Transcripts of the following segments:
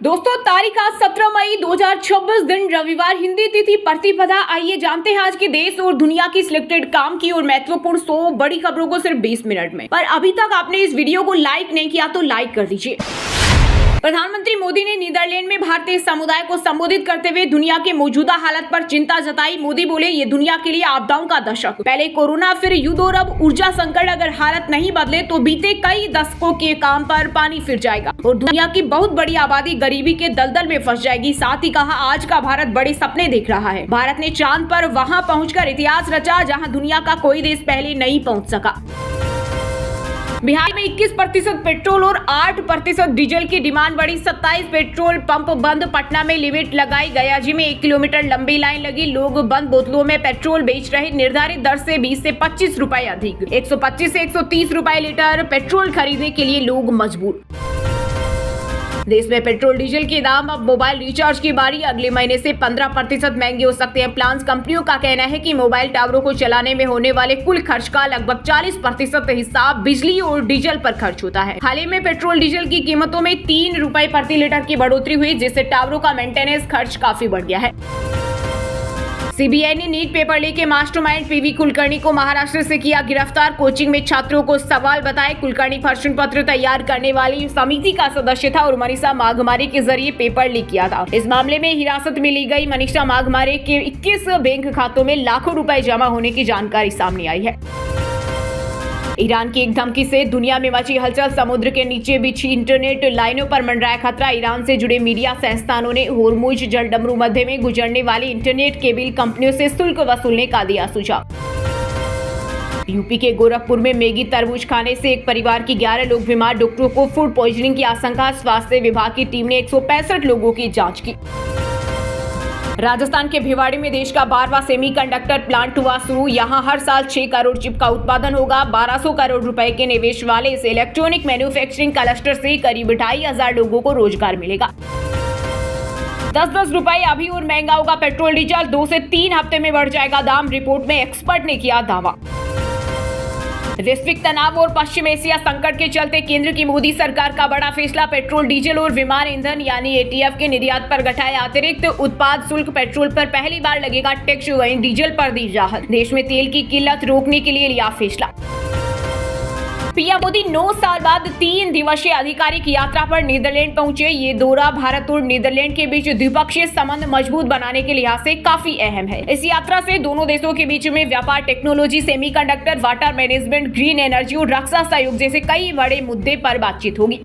दोस्तों, तारीख आज 17 मई 2026 दिन रविवार, हिंदी तिथि प्रतिपदा। आइए जानते हैं आज के देश और दुनिया की सिलेक्टेड काम की और महत्वपूर्ण 100 बड़ी खबरों को सिर्फ 20 मिनट में। पर अभी तक आपने इस वीडियो को लाइक नहीं किया तो लाइक कर दीजिए। प्रधानमंत्री मोदी ने नीदरलैंड में भारतीय समुदाय को संबोधित करते हुए दुनिया के मौजूदा हालत पर चिंता जताई। मोदी बोले, ये दुनिया के लिए आपदाओं का दशक, पहले कोरोना, फिर युद्ध और अब ऊर्जा संकट। अगर हालत नहीं बदले तो बीते कई दशकों के काम पर पानी फिर जाएगा और दुनिया की बहुत बड़ी आबादी गरीबी के दलदल में फंस जाएगी। साथ ही कहा, आज का भारत बड़े सपने देख रहा है। भारत ने चांद पर वहां पहुंचकर इतिहास रचा जहां दुनिया का कोई देश पहले नहीं पहुंच सका। बिहार में 21% पेट्रोल और 8% डीजल की डिमांड बढ़ी। 27 पेट्रोल पंप बंद। पटना में लिमिट लगाई। गयाजी में 1 किलोमीटर लंबी लाइन लगी। लोग बंद बोतलों में पेट्रोल बेच रहे। निर्धारित दर से 20 से 25 रुपए अधिक। 125 से 130 रुपए लीटर पेट्रोल खरीदने के लिए लोग मजबूर। देश में पेट्रोल डीजल के दाम, अब मोबाइल रिचार्ज की बारी। अगले महीने से 15% महंगे हो सकते हैं प्लान्स। कंपनियों का कहना है कि मोबाइल टावरों को चलाने में होने वाले कुल खर्च का लगभग 40% हिस्सा बिजली और डीजल पर खर्च होता है। हाल ही में पेट्रोल डीजल की कीमतों में 3 रुपए प्रति लीटर की बढ़ोतरी हुई, जिससे टावरों का मेंटेनेंस खर्च काफी बढ़ गया है। सीबीआई ने नीट पेपर लीक के मास्टरमाइंड पीवी कुलकर्णी को महाराष्ट्र से किया गिरफ्तार। कोचिंग में छात्रों को सवाल बताए। कुलकर्णी प्रश्न पत्र तैयार करने वाली समिति का सदस्य था और मनीषा माघमारे के जरिए पेपर लीक किया था। इस मामले में हिरासत में ली गई मनीषा माघमारे के 21 बैंक खातों में लाखों रुपए जमा होने की जानकारी सामने आई है। ईरान की एक धमकी से दुनिया में मची हलचल। समुद्र के नीचे बिछी इंटरनेट लाइनों पर मंडराया खतरा। ईरान से जुड़े मीडिया संस्थानों ने होर्मुज जलडमरू मध्य में गुजरने वाली इंटरनेट केबल कंपनियों से शुल्क वसूलने का दिया सुझाव। यूपी के गोरखपुर में मैगी तरबूज खाने से एक परिवार की 11 लोग बीमार। डॉक्टरों को फूड पॉइजनिंग की आशंका। स्वास्थ्य विभाग की टीम ने 165 लोगों की जाँच की। राजस्थान के भिवाड़ी में देश का 12वां सेमीकंडक्टर प्लांट हुआ शुरू। यहां हर साल 6 करोड़ चिप का उत्पादन होगा। 1200 करोड़ रुपए के निवेश वाले इस इलेक्ट्रॉनिक मैन्युफैक्चरिंग क्लस्टर से करीब 2,500 लोगों को रोजगार मिलेगा। 10-10 रुपए अभी और महंगा होगा पेट्रोल डीजल। 2 से 3 हफ्ते में बढ़ जाएगा दाम, रिपोर्ट में एक्सपर्ट ने किया दावा। वैश्विक तनाव और पश्चिम एशिया संकट के चलते केंद्र की मोदी सरकार का बड़ा फैसला। पेट्रोल डीजल और विमान ईंधन यानी एटीएफ के निर्यात पर घटाया अतिरिक्त उत्पाद शुल्क। पेट्रोल पर पहली बार लगेगा टैक्स, वहीं डीजल पर दी राहत। देश में तेल की किल्लत रोकने के लिए लिया फैसला। पीएम मोदी 9 साल बाद 3 दिवसीय आधिकारिक यात्रा पर नीदरलैंड पहुंचे। ये दौरा भारत और नीदरलैंड के बीच द्विपक्षीय संबंध मजबूत बनाने के लिहाज से काफी अहम है। इस यात्रा से दोनों देशों के बीच में व्यापार, technology, semiconductor, water management, green energy और रक्षा सहयोग जैसे कई बड़े मुद्दे पर बातचीत होगी।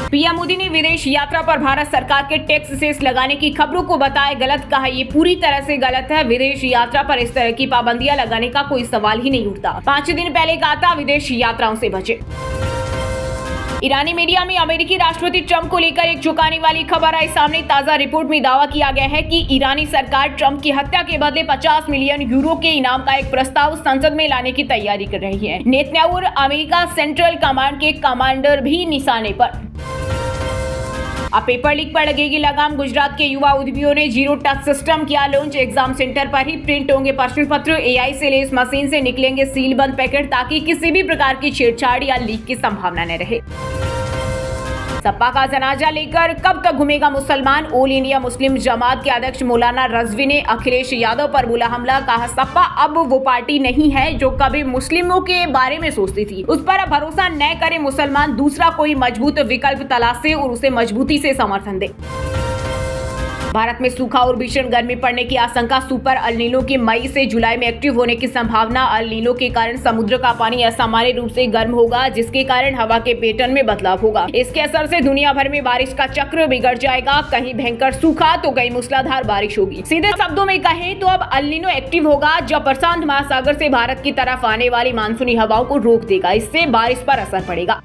पीएम मोदी ने विदेश यात्रा पर भारत सरकार के टैक्स सेस लगाने की खबरों को बताया गलत। कहा, ये पूरी तरह से गलत है। विदेश यात्रा पर इस तरह की पाबंदियां लगाने का कोई सवाल ही नहीं उठता। 5 दिन पहले कहा था, विदेश यात्राओं से बचे। ईरानी मीडिया में अमेरिकी राष्ट्रपति ट्रंप को लेकर एक चौंकाने वाली खबर आई सामने। ताजा रिपोर्ट में दावा किया गया है कि ईरानी सरकार ट्रंप की हत्या के बदले 50 मिलियन यूरो के इनाम का एक प्रस्ताव संसद में लाने की तैयारी कर रही है। नेतन्याहू और अमेरिका सेंट्रल कमांड के कमांडर भी निशाने पर। अब पेपर लीक पर लगेगी लगाम। गुजरात के युवा उद्यमियों ने जीरो टच सिस्टम किया लॉन्च। एग्जाम सेंटर पर ही प्रिंट होंगे प्रश्न पत्र। एआई से लेस मशीन से निकलेंगे सील बंद पैकेट, ताकि किसी भी प्रकार की छेड़छाड़ या लीक की संभावना न रहे। सपा का जनाजा लेकर कब तक घूमेगा मुसलमान? ऑल इंडिया मुस्लिम जमात के अध्यक्ष मौलाना रजवी ने अखिलेश यादव पर बोला हमला। कहा, सपा अब वो पार्टी नहीं है जो कभी मुस्लिमों के बारे में सोचती थी। उस पर अब भरोसा न करे मुसलमान, दूसरा कोई मजबूत विकल्प तलाशे और उसे मजबूती से समर्थन दे। भारत में सूखा और भीषण गर्मी पड़ने की आशंका। सुपर अल नीनो की मई से जुलाई में एक्टिव होने की संभावना। अल नीनो के कारण समुद्र का पानी असामान्य रूप से गर्म होगा, जिसके कारण हवा के पैटर्न में बदलाव होगा। इसके असर से दुनिया भर में बारिश का चक्र बिगड़ जाएगा। कहीं भयंकर सूखा तो कहीं मूसलाधार बारिश होगी। सीधे शब्दों में कहें तो अब अल नीनो एक्टिव होगा, जब प्रशांत महासागर से भारत की तरफ आने वाली मानसूनी हवाओं को रोक देगा। इससे बारिश पर असर पड़ेगा।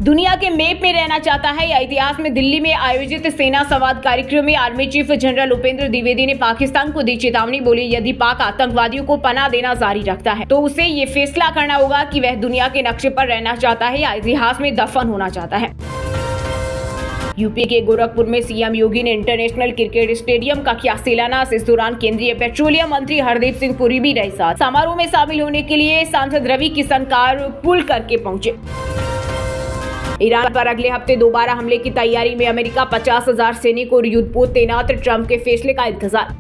दुनिया के मैप में रहना चाहता है या इतिहास में? दिल्ली में आयोजित सेना संवाद कार्यक्रम में army chief general Upendra Dwivedi ने पाकिस्तान को दी चेतावनी। बोली, यदि पाक आतंकवादियों को पनाह देना जारी रखता है तो उसे ये फैसला करना होगा कि वह दुनिया के नक्शे पर रहना चाहता है या इतिहास में दफन होना चाहता है। यूपी के गोरखपुर में सीएम योगी ने इंटरनेशनल क्रिकेट स्टेडियम का किया शिलान्यास। इस दौरान केंद्रीय पेट्रोलियम मंत्री हरदीप सिंह पुरी भी रहे साथ। समारोह में शामिल होने के लिए सांसद रवि किशन कार पुल करके पहुंचे। ईरान पर अगले हफ्ते दोबारा हमले की तैयारी में अमेरिका, 50,000 सैनिक और युद्धपोत तैनात, ट्रंप के फैसले का इंतजार।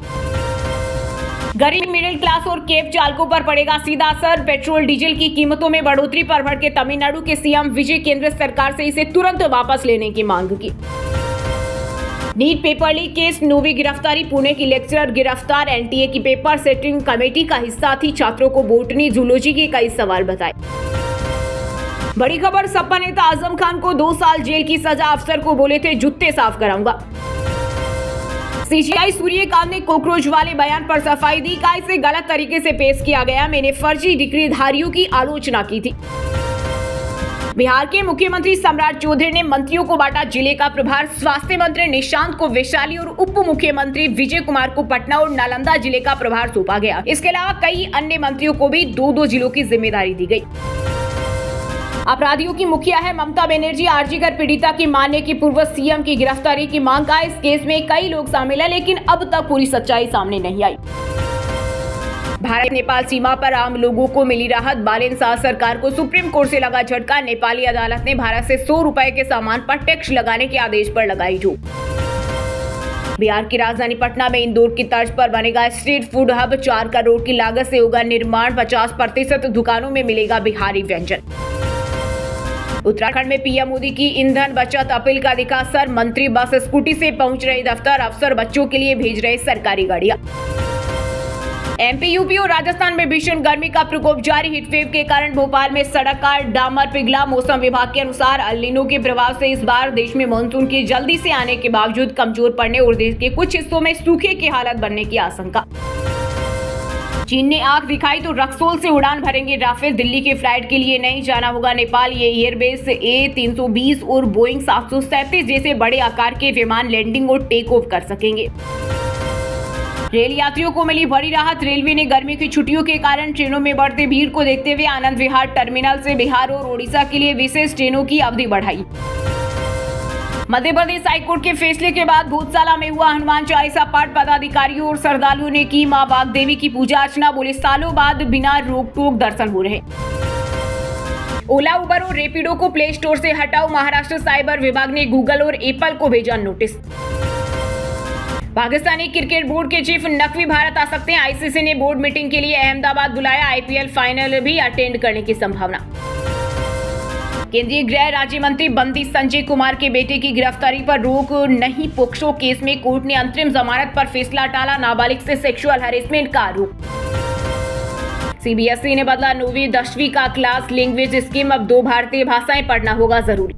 गरीब मिडिल क्लास और कैब चालकों पर पड़ेगा सीधा असर। पेट्रोल डीजल की कीमतों में बढ़ोतरी पर भड़के तमिलनाडु के सीएम विजय केंद्र सरकार से इसे तुरंत वापस लेने की मांग की। नीट पेपर लीक केस, नोवी गिरफ्तारी, पुणे की लेक्चरर गिरफ्तार, एनटीए की पेपर सेटिंग कमेटी का हिस्सा थी, छात्रों को बोटनी जूलॉजी के कई सवाल बताए। बड़ी खबर, सपा नेता आजम खान को 2 साल जेल की सजा, अफसर को बोले थे जूते साफ कराऊंगा। सीजीआई सूर्यकांत ने कॉकरोच वाले बयान पर सफाई दी, कहा इसे गलत तरीके से पेश किया गया, मैंने फर्जी डिग्रीधारियों की आलोचना की थी। बिहार के मुख्यमंत्री सम्राट चौधरी ने मंत्रियों को बांटा जिले का प्रभार, स्वास्थ्य मंत्री निशांत को वैशाली और उप मुख्यमंत्री विजय कुमार को पटना और नालंदा जिले का प्रभार सौंपा गया। इसके अलावा कई अन्य मंत्रियों को भी 2-2 जिलों की जिम्मेदारी दी गई। अपराधियों की मुखिया है ममता बनर्जी, आरजीकर पीड़िता की मानने की पूर्व सीएम की गिरफ्तारी की मांग का। इस केस में कई लोग शामिल हैं, लेकिन अब तक पूरी सच्चाई सामने नहीं आई। भारत नेपाल सीमा पर आम लोगों को मिली राहत, बालेन शाह सरकार को सुप्रीम कोर्ट से लगा झटका, नेपाली अदालत ने भारत से 100 रुपए के सामान पर टैक्स लगाने के आदेश पर लगाई रोक। बिहार की राजधानी पटना में इंदौर की तर्ज पर बनेगा स्ट्रीट फूड हब, 4 करोड़ की लागत से होगा निर्माण, 50% दुकानों में मिलेगा बिहारी व्यंजन। उत्तराखंड में पीएम मोदी की ईंधन बचत अपील का दिखा असर, मंत्री बस स्कूटी से पहुंच रहे दफ्तर, अफसर बच्चों के लिए भेज रहे सरकारी गाड़ियां। एमपी, यूपी और राजस्थान में भीषण गर्मी का प्रकोप जारी, हीटवेव के कारण भोपाल में सड़क का डामर पिघला। मौसम विभाग के अनुसार अल नीनो के प्रभाव से इस बार देश में मानसून के जल्दी से आने के बावजूद कमजोर पड़ने और देश के कुछ हिस्सों में सूखे की हालत बनने की आशंका। चीन ने आंख दिखाई तो रक्सौल से उड़ान भरेंगे राफेल, दिल्ली के फ्लाइट के लिए नहीं जाना होगा नेपाल। ये एयरबेस A320 और बोइंग 737 जैसे बड़े आकार के विमान लैंडिंग और टेक ऑफ कर सकेंगे। रेल यात्रियों को मिली बड़ी राहत, रेलवे ने गर्मी की छुट्टियों के कारण ट्रेनों में बढ़ते भीड़ को देखते हुए आनंद विहार टर्मिनल से बिहार और ओडिशा के लिए विशेष ट्रेनों की अवधि बढ़ाई। मध्य प्रदेश हाईकोर्ट के फैसले के बाद भूतशाला में हुआ हनुमान चालीसा पाठ, पदाधिकारियों और श्रद्धालुओं ने की मां वाग्देवी की पूजा अर्चना, बोले सालों बाद बिना रोक टोक दर्शन हो रहे। ओला, उबर और रेपिडो को प्ले स्टोर से हटाओ, महाराष्ट्र साइबर विभाग ने गूगल और एप्पल को भेजा नोटिस। पाकिस्तानी क्रिकेट बोर्ड के चीफ नकवी भारत आ सकते हैं, आईसीसी ने बोर्ड मीटिंग के लिए अहमदाबाद बुलाया, आईपीएल फाइनल भी अटेंड करने की संभावना। केंद्रीय गृह राज्य मंत्री बंदी संजय कुमार के बेटे की गिरफ्तारी पर रोक नहीं, पोक्सो केस में कोर्ट ने अंतरिम जमानत पर फैसला टाला, नाबालिग से सेक्सुअल हैरेसमेंट का आरोप। सीबीएसई ने बदला 9वीं 10वीं का क्लास लैंग्वेज स्कीम, अब 2 भारतीय भाषाएं पढ़ना होगा जरूरी।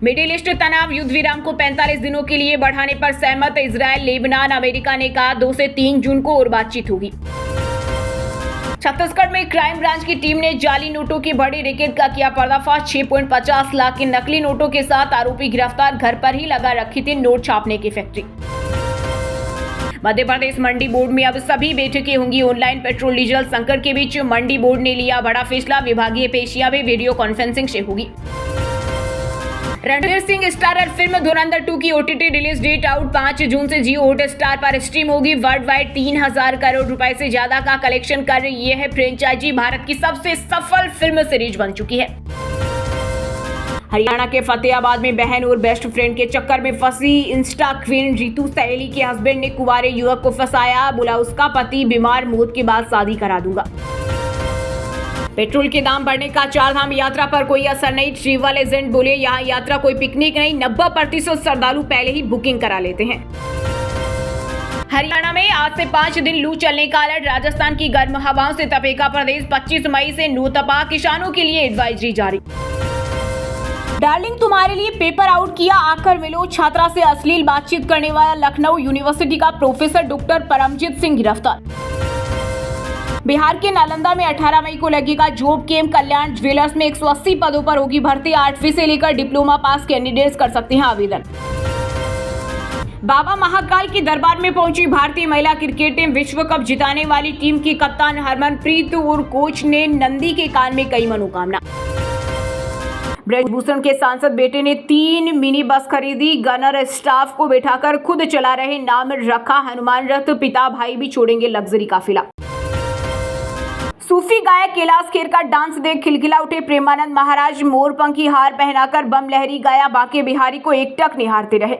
मिडिल ईस्ट तनाव युद्ध विराम को 45 दिनों के लिए बढ़ाने पर सहमत, इजरायल, लेबनान, अमेरिका ने कहा 2 से 3 जून को और बातचीत होगी। छत्तीसगढ़ में क्राइम ब्रांच की टीम ने जाली नोटों की बड़ी रैकेट का किया पर्दाफाश, 6.50 लाख के नकली नोटों के साथ आरोपी गिरफ्तार, घर पर ही लगा रखी थी नोट छापने की फैक्ट्री। मध्य प्रदेश मंडी बोर्ड में अब सभी बैठकें होंगी ऑनलाइन, पेट्रोल डीजल संकट के बीच मंडी बोर्ड ने लिया बड़ा फैसला, विभागीय पेशियां भी वीडियो कॉन्फ्रेंसिंग से होगी। रणवीर सिंह स्टारर फिल्म धुरंधर 2 की ओटीटी रिलीज डेट आउट, 5 जून से जियो हॉटस्टार पर स्ट्रीम होगी। वर्ल्ड वाइड 3000 करोड़ रुपए से ज्यादा का कलेक्शन कर रही है फ्रेंचाइजी, भारत की सबसे सफल फिल्म सीरीज बन चुकी है। हरियाणा के फतेहाबाद में बहन और बेस्ट फ्रेंड के चक्कर में फंसी इंस्टा क्वीन रितु सहेली के हस्बैंड ने कुंवारे युवक को फंसाया, बोला उसका पति बीमार, मौत के बाद शादी करा दूंगा। पेट्रोल के दाम बढ़ने का 4 धाम यात्रा पर कोई असर नहीं, ट्रैवल एजेंट बोले यहाँ यात्रा कोई पिकनिक नहीं, 90% श्रद्धालु पहले ही बुकिंग करा लेते हैं। हरियाणा में आज से 5 दिन लू चलने का अलर्ट, राजस्थान की गर्म हवाओं से तपेगा प्रदेश, 25 मई से नौतपा, किसानों के लिए एडवाइजरी जारी। डार्लिंग तुम्हारे लिए पेपर आउट किया, आकर मिलो, छात्रा से अश्लील बातचीत करने वाला लखनऊ यूनिवर्सिटी का प्रोफेसर डॉक्टर परमजीत सिंह गिरफ्तार। बिहार के नालंदा में 18 मई को लगेगा जॉब कैंप, कल्याण ज्वेलर्स में 180 पदों पर होगी भर्ती, 8वीं से लेकर डिप्लोमा पास कैंडिडेट्स कर सकते हैं आवेदन। बाबा महाकाल के दरबार में पहुंची भारतीय महिला क्रिकेट टीम, विश्व कप जिताने वाली टीम की कप्तान हरमनप्रीत और कोच ने नंदी के कान में कई मनोकामना। ब्रजभूषण के सांसद बेटे ने 3 मिनी बस खरीदी, गनर स्टाफ को बैठाकर खुद चला रहे, नाम रखा हनुमान रथ, पिता भाई भी छोड़ेंगे लग्जरी काफिला। सूफी गायक कैलाश खेर का डांस देख खिलखिला उठे प्रेमानंद महाराज। मोरपंखी हार पहनाकर बम लहरी गाया, बाके बिहारी को एकटक निहारते रहे।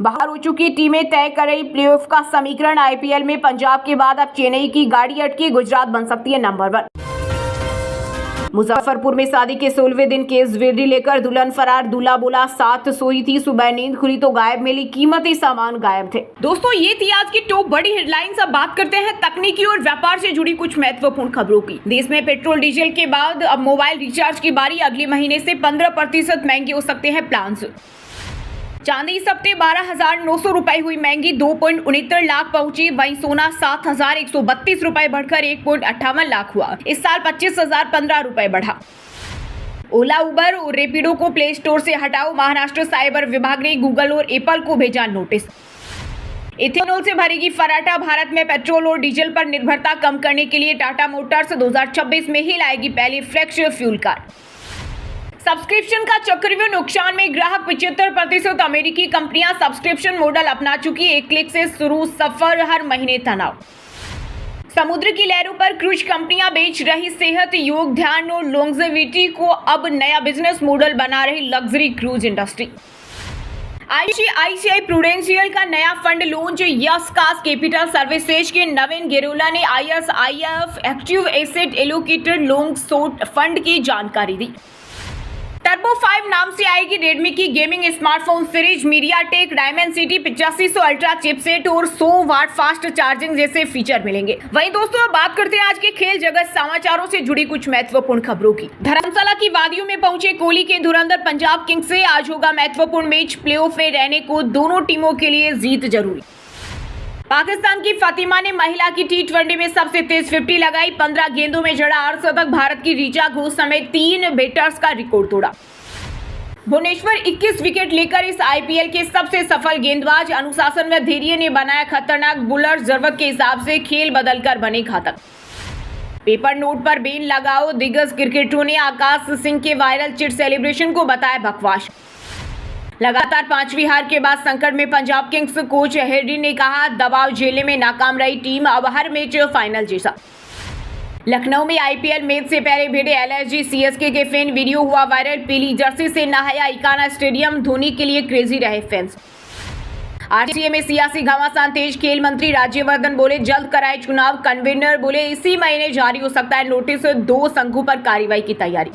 बाहर हो चुकी टीमें तय कर रही प्लेऑफ का समीकरण। आईपीएल में पंजाब के बाद अब चेन्नई की गाड़ी अटकी, गुजरात बन सकती है नंबर 1। मुजफ्फरपुर में शादी के 16वें दिन केस वेडी लेकर दुल्हन फरार। दूल्हा बोला साथ सोई थी, सुबह नींद खुली तो गायब मिली, कीमती सामान गायब थे। दोस्तों, ये थी आज की टॉप बड़ी हेडलाइंस। अब बात करते हैं तकनीकी और व्यापार से जुड़ी कुछ महत्वपूर्ण खबरों की। देश में पेट्रोल डीजल के बाद अब मोबाइल रिचार्ज की बारी। अगले महीने से 15% महंगे हो सकते हैं प्लान्स। चांदी इस हफ्ते 12,900 रुपए हुई महंगी, 2.69 लाख पहुंची। वहीं सोना 7,132 रुपए बढ़कर 1.58 लाख हुआ। इस साल 25,015 रुपए बढ़ा। ओला, उबर और रेपिडो को प्ले स्टोर से हटाओ। महाराष्ट्र साइबर विभाग ने गूगल और एप्पल को भेजा नोटिस। इथेनॉल से भरेगी फराटा। भारत में पेट्रोल और डीजल पर निर्भरता कम करने के लिए टाटा मोटर्स 2026 में ही लाएगी पहली फ्लेक्स फ्यूल कार। सब्सक्रिप्शन का चक्रव्यूह नुकसान में ग्राहक 75%। अमेरिकी कंपनियां सब्सक्रिप्शन मॉडल अपना चुकी। एक क्लिक से शुरू सफर, हर महीने तनाव। समुद्र की लहरों पर क्रूज कंपनियां बेच रही सेहत, योग, ध्यान और लॉन्जेविटी को अब नया बिजनेस मॉडल बना रही luxury cruise industry. ICICI Prudential का नया फंड लॉन्च। यस कास कैपिटल सर्विसेज के नवीन गेरोला ने ISIF active asset allocated long short fund की जानकारी दी। टर्बो 5 नाम से आएगी रेडमी की gaming smartphone series. MediaTek Dimensity 8500 ultra chipset और 100 वाट फास्ट चार्जिंग जैसे फीचर मिलेंगे। वहीं दोस्तों, अब बात करते हैं आज के खेल जगत समाचारों से जुड़ी कुछ महत्वपूर्ण खबरों की। धर्मशाला की वादियों में पहुंचे कोहली के धुरंधर पंजाब किंग्स से। आज होगा महत्वपूर्ण मैच। प्लेऑफ में रहने को दोनों टीमों के लिए जीत जरूरी। पाकिस्तान की फातिमा ने महिला की T20 में सबसे तेज 50 लगाई। 15 गेंदों में जड़ा अर्धशतक। भारत की ऋचा घोष समेत 3 बैटर्स का रिकॉर्ड तोड़ा। भुवनेश्वर 21 विकेट लेकर इस आईपीएल के सबसे सफल गेंदबाज। अनुशासन में धैर्य ने बनाया खतरनाक बुलर। जरूरत के हिसाब से खेल बदलकर बने घातक। पेपर नोट पर बैन लगाओ। दिग्गज क्रिकेटरों ने आकाश सिंह के वायरल चिट सेलिब्रेशन को बताया बकवास। लगातार 5वीं हार के बाद संकट में पंजाब किंग्स। कोच हेडी ने कहा दबाव झेलने में नाकाम रही टीम, अब हर मैच फाइनल जैसा। लखनऊ में आईपीएल मैच से पहले भिड़े एलएसजी सीएसके के फैन। वीडियो हुआ वायरल। पीली जर्सी से नहाया इकाना स्टेडियम। धोनी के लिए क्रेजी रहे फैंस। आरसीए में सियासी घमासान तेज। खेल मंत्री राज्यवर्धन बोले जल्द कराए चुनाव। कन्वीनर बोले इसी महीने जारी हो सकता है नोटिस। 2 संघों पर कार्रवाई की तैयारी।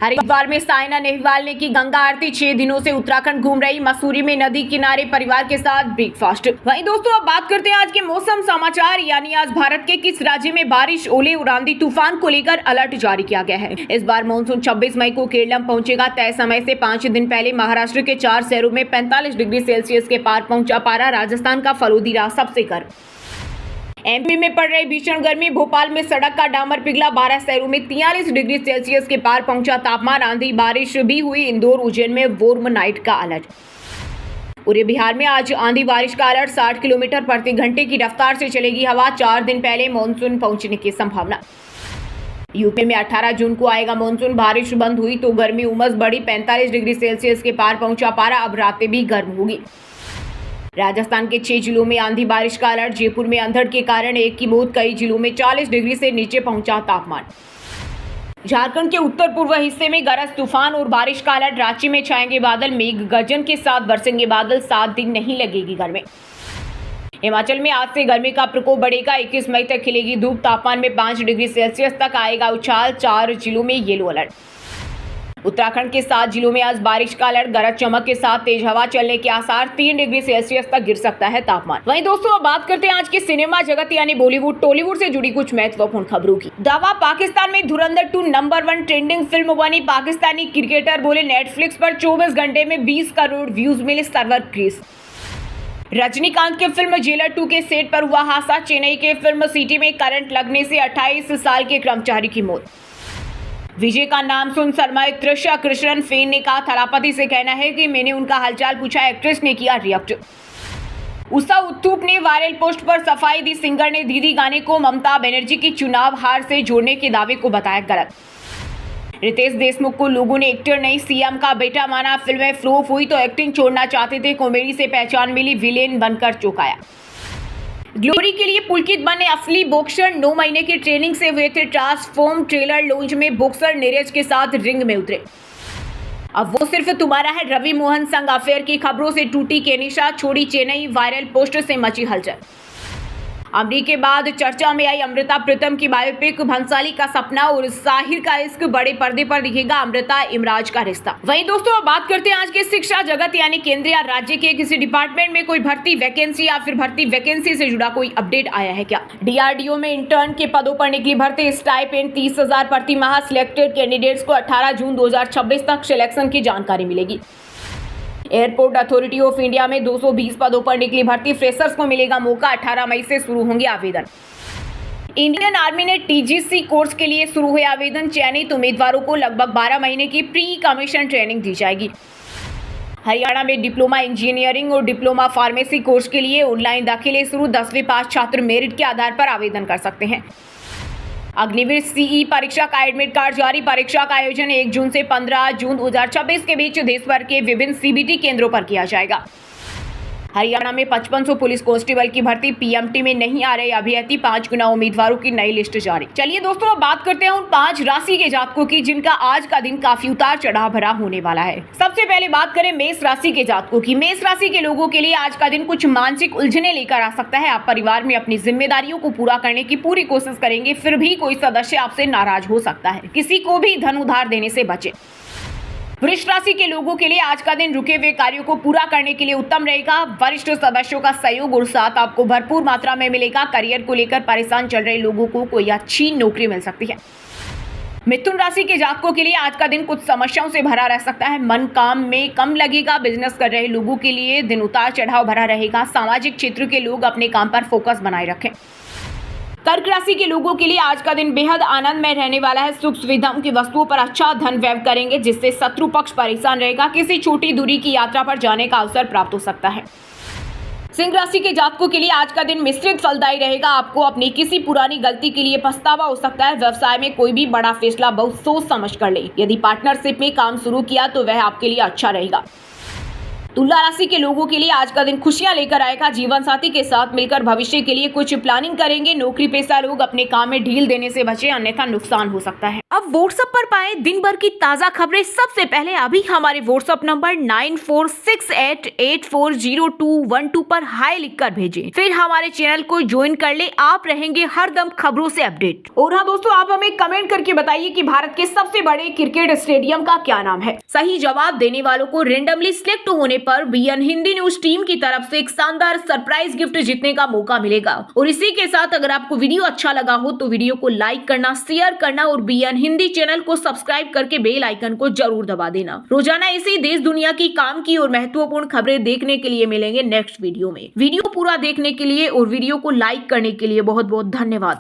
हरिद्वार में साइना नेहवाल ने की गंगा आरती। 6 दिनों से उत्तराखंड घूम रही। मसूरी में नदी किनारे परिवार के साथ ब्रेकफास्ट। वहीं दोस्तों, अब बात करते हैं आज के मौसम समाचार। यानी आज भारत के किस राज्य में बारिश, ओले और आंधी तूफान को लेकर अलर्ट जारी किया गया है। इस बार मानसून 26 मई को केरलम पहुंचेगा। तय समय से 5 दिन पहले महाराष्ट्र के 4 शहरों में 45 डिग्री सेल्सियस के पार पहुंचा पारा। राजस्थान का फलोदी रहा सबसे गर्म। एमपी में पड़ रही भीषण गर्मी। भोपाल में सड़क का डामर पिघला। 12 शहरों में 43 डिग्री सेल्सियस के पार पहुंचा तापमान। आंधी बारिश भी हुई। इंदौर उज्जैन में वार्म नाइट का अलर्ट। पूरे बिहार में आज आंधी बारिश का अलर्ट। 60 किलोमीटर प्रति घंटे की रफ्तार से चलेगी हवा। 4 दिन पहले मानसून पहुंचने की संभावना। यूपी में 18 जून को आएगा मानसून। बारिश बंद हुई तो गर्मी उमस बढ़ी। 45 डिग्री सेल्सियस के पार पहुंचा पारा। अब रातें भी गर्म होगी। राजस्थान के 6 जिलों में आंधी बारिश का अलर्ट। जयपुर में अंधड़ के कारण 1 की मौत। कई जिलों में 40 डिग्री से नीचे पहुंचा तापमान। झारखंड के उत्तर पूर्व हिस्से में गरज तूफान और बारिश का अलर्ट। रांची में छाएंगे बादल। मेघ गर्जन के साथ बरसेंगे बादल। 7 दिन नहीं लगेगी गर्मी। हिमाचल में आज से गर्मी का प्रकोप बढ़ेगा। 21 मई तक खिलेगी धूप। तापमान में 5 डिग्री सेल्सियस तक आएगा उछाल। 4 जिलों में येलो अलर्ट। उत्तराखंड के 7 जिलों में आज बारिश का अलर्ट। गरज चमक के साथ तेज हवा चलने के आसार। 3 डिग्री सेल्सियस तक गिर सकता है तापमान। वहीं दोस्तों, अब बात करते हैं आज के सिनेमा जगत यानी बॉलीवुड टॉलीवुड से जुड़ी कुछ महत्वपूर्ण खबरों की। दावा, पाकिस्तान में धुरंधर 2 नंबर 1 ट्रेंडिंग फिल्म बनी। पाकिस्तानी क्रिकेटर बोले नेटफ्लिक्स पर 24 घंटे में 20 करोड़ व्यूज मिले, सर्वर क्रेज। रजनीकांत के फिल्म जेलर 2 के सेट पर हुआ हादसा। चेन्नई के फिल्म सिटी में करंट लगने से 28 साल के कर्मचारी की मौत। विजय का नाम सुन शर्माए त्रिशा कृष्णन। फैन ने कहा थलापति से कहना है कि मैंने उनका हालचाल पूछा। एक्ट्रेस ने किया रिएक्ट। उषा उत्थुप ने वायरल पोस्ट पर सफाई दी। सिंगर ने दीदी गाने को ममता बनर्जी की चुनाव हार से जोड़ने के दावे को बताया गलत। रितेश देशमुख को लोगों ने एक्टर नहीं सीएम का बेटा माना। फिल्में फ्लॉप हुई तो एक्टिंग छोड़ना चाहते थे। कॉमेडी से पहचान मिली, विलेन बनकर चौंकाया। ग्लोरी के लिए पुलकित बने असली बॉक्सर 9 महीने की ट्रेनिंग से हुए थे ट्रांसफॉर्म। ट्रेलर लॉन्च में बॉक्सर नीरज के साथ रिंग में उतरे। अब वो सिर्फ तुम्हारा है रवि मोहन संग अफेयर की खबरों से टूटी केनिशा, छोड़ी चेन्नई, वायरल पोस्ट से मची हलचल। अमरीका के बाद चर्चा में आई अमृता प्रीतम की बायोपिक। भंसाली का सपना और साहिर का इश्क, बड़े पर्दे पर दिखेगा अमृता इमराज का रिश्ता। वहीं दोस्तों अब बात करते हैं आज के शिक्षा जगत यानी केंद्र या राज्य के किसी डिपार्टमेंट में कोई भर्ती वैकेंसी या फिर भर्ती वैकेंसी से जुड़ा कोई अपडेट आया है क्या। DRDO में इंटर्न के पदों पर निकली भर्ती। स्टाइपेंड 30,000 प्रति माह। सिलेक्टेड कैंडिडेट्स को 18 जून 2026 तक सिलेक्शन की जानकारी मिलेगी। एयरपोर्ट अथॉरिटी ऑफ इंडिया में 220 पदों पर निकली भर्ती। फ्रेशर्स को मिलेगा मौका। 18 मई से शुरू होंगे आवेदन। इंडियन आर्मी ने TGC कोर्स के लिए शुरू हुए आवेदन। चयनित उम्मीदवारों को लगभग 12 महीने की प्री कमीशन ट्रेनिंग दी जाएगी। हरियाणा में डिप्लोमा इंजीनियरिंग और डिप्लोमा फार्मेसी कोर्स के लिए ऑनलाइन दाखिले शुरू। 10वीं पास छात्र मेरिट के आधार पर आवेदन कर सकते हैं। अग्निवीर CE परीक्षा का एडमिट कार्ड जारी। परीक्षा का आयोजन 1 जून से 15 जून 2026 के बीच देश भर के विभिन्न CBT केंद्रों पर किया जाएगा। हरियाणा में 5500 पुलिस कांस्टेबल की भर्ती। PMT में नहीं आ रहे अभ्यर्थी। 5 गुना उम्मीदवारों की नई लिस्ट जारी। चलिए दोस्तों अब बात करते हैं उन 5 राशि के जातकों की जिनका आज का दिन काफी उतार चढ़ाव भरा होने वाला है। सबसे पहले बात करें मेष राशि के जातकों की। मेष राशि के लोगों के लिए आज का दिन कुछ मानसिक उलझने लेकर आ सकता है। आप परिवार में अपनी जिम्मेदारियों को पूरा करने की पूरी कोशिश करेंगे, फिर भी कोई सदस्य आपसे नाराज हो सकता है। किसी को भी धन उधार देने से बचे। वृष राशि के लोगों के लिए आज का दिन रुके हुए कार्यों को पूरा करने के लिए उत्तम रहेगा। वरिष्ठ सदस्यों का सहयोग और साथ आपको भरपूर मात्रा में मिलेगा। करियर को लेकर परेशान चल रहे लोगों को कोई अच्छी नौकरी मिल सकती है। मिथुन राशि के जातकों के लिए आज का दिन कुछ समस्याओं से भरा रह सकता है। मन काम में कम लगेगा। बिजनेस कर रहे लोगों के लिए दिन उतार चढ़ाव भरा रहेगा। सामाजिक क्षेत्र के लोग अपने काम पर फोकस बनाए रखें। कर्क राशि के लोगों के लिए आज का दिन बेहद आनंदमय रहने वाला है। सुख सुविधाओं की वस्तुओं पर अच्छा धन व्यय करेंगे, जिससे शत्रु पक्ष परेशान रहेगा। किसी छोटी दूरी की यात्रा पर जाने का अवसर प्राप्त हो सकता है। सिंह राशि के जातकों के लिए आज का दिन मिश्रित फलदायी रहेगा। आपको अपनी किसी पुरानी गलती के लिए पछतावा हो सकता है। व्यवसाय में कोई भी बड़ा फैसला बहुत सोच समझ कर ले। यदि पार्टनरशिप में काम शुरू किया तो वह आपके लिए अच्छा रहेगा। तुला राशि के लोगों के लिए आज का दिन खुशियां लेकर आएगा। जीवन साथी के साथ मिलकर भविष्य के लिए कुछ प्लानिंग करेंगे। नौकरी पेशा लोग अपने काम में ढील देने से बचें, अन्यथा नुकसान हो सकता है। अब व्हाट्सएप पर पाए दिन भर की ताजा खबरें सबसे पहले अभी हमारे व्हाट्सएप नंबर 9468840212 पर हाई लिखकर भेजें। फिर हमारे चैनल को ज्वाइन कर ले। आप रहेंगे हरदम खबरों से अपडेट। और हाँ दोस्तों, आप हमें कमेंट करके बताइए कि भारत के सबसे बड़े क्रिकेट स्टेडियम का क्या नाम है। सही जवाब देने वालों को रेंडमली सिलेक्ट होने पर BN हिंदी न्यूज टीम की तरफ से एक शानदार सरप्राइज गिफ्ट जीतने का मौका मिलेगा। और इसी के साथ अगर आपको वीडियो अच्छा लगा हो तो वीडियो को लाइक करना, शेयर करना और BN हिंदी चैनल को सब्सक्राइब करके बेल आइकन को जरूर दबा देना। रोजाना इसी देश दुनिया की काम की और महत्वपूर्ण खबरें देखने के लिए मिलेंगे नेक्स्ट वीडियो में। वीडियो पूरा देखने के लिए और वीडियो को लाइक करने के लिए बहुत बहुत धन्यवाद।